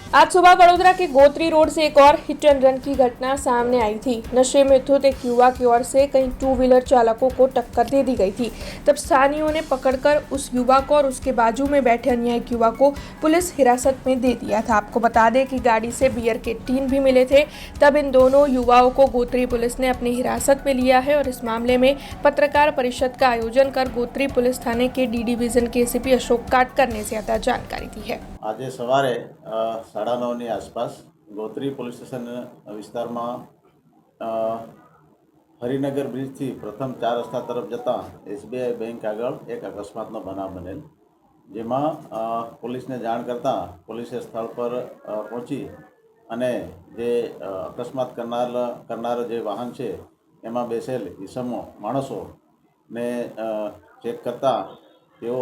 आज सुबह वडोदरा के गोत्री रोड से एक और हिट एंड रन की घटना सामने आई थी। नशे में धुत एक युवा की ओर से कई टू व्हीलर चालकों को टक्कर दे दी गई थी। तब स्थानीयों ने पकड़कर उस युवक और उसके बाजू में बैठे अन्य एक युवक को पुलिस हिरासत में दे दिया था। आपको बता दें कि गाड़ी से बियर के टीन भी मिले थे। तब इन दोनों युवाओं को गोत्री पुलिस ने अपनी हिरासत में लिया है और इस मामले में पत्रकार परिषद का आयोजन कर गोत्री पुलिस थाने के डी डिवीजन के एसीपी अशोक काटकर ने ज्यादा जानकारी दी है। आज सवारे 9:30 आसपास गोत्री पोलीस स्टेशन विस्तारमा हरिनगर ब्रिज थी प्रथम 4 रस्ता तरफ जता एसबीआई बैंक आगळ एक अकस्मातनो बनाव बनेल, जेमा पुलिस ने जाण करता पुलिसे स्थल पर पहुंची अने जे अकस्मात करनार जे वाहन है एमां बेसेल ईसमो माणसों ने चेक करता तेओ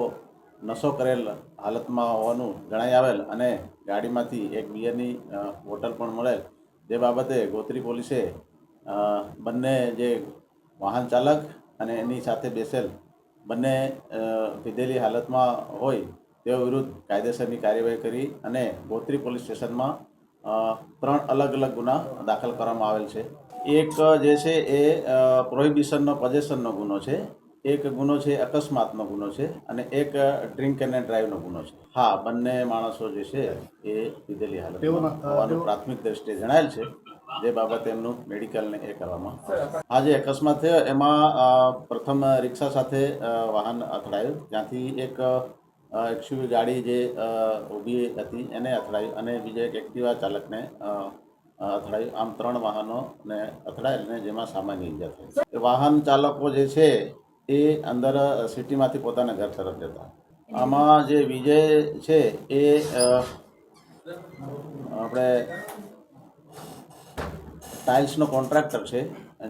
नशो करेल हालत में होवानुं जणाई आवेल अने गाड़ीमांथी एक बियरनी बोटल पण मळेल, जे बाबते गोत्री पोलीसे बंने जे वाहन चालक अने एनी साथे बेसेल बंने पीधेली हालत में होय तेओ विरुद्ध कायदेसरनी कार्यवाही करी अने गोत्री पोलीस स्टेशन में 3 अलग अलग गुना दाखल करवामां आवेल छे। एक जे छे ए प्रोहिबिशननो पोजेशननो गुनो छे, एक गुनो है अकस्मातनो गुनो है अने एक ड्रिंक एंड ड्राइवनो गुनो है। हाँ, बंने माणसों जे छे ए पीधेली हालतमां होવાનું प्राथमिक दृष्टिए जणायेल छे, जे बाबते एमनुं मेडिकल ने ए करवामां आवशे। आ जे अकस्मात थयो एमां प्रथम रिक्शा साथे वाहन અથડાયું, ત્યાંથી एक एक्सयूवी गाड़ी जे ऊभी हती एने અથડાયું અને બીજો એક एक्टिवा चालकने અથડાયું। आम 3 वाहनोने અથડાયેલ ने जेमां सामान्य ईजा थई। वाहन चालको जे छे ए अंदर सिटीमांथी पोताना घर तरफ जता। आमां जे विजय छे ए આપણે टाइल्सनो कॉन्ट्राक्टर छे,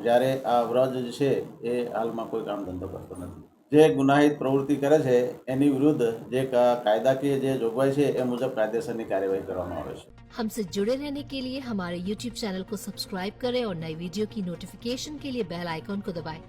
જ્યારે આ વ્રજ જે છે એ હાલમાં કોઈ કામ ધંધો કરતો નથી। જે ગુનાહિત પ્રવૃત્તિ કરે છે એની વિરુદ્ધ જે કાયદાકીય જે જોગવાઈ છે એ મુજબ કાયદેસરની કાર્યવાહી કરવામાં આવે છે। हमसे जुड़े रहने के लिए हमारे YouTube चैनल को सब्सक्राइब करें और नई वीडियो की नोटिफिकेशन के लिए बेल आइकॉन को दबाएं।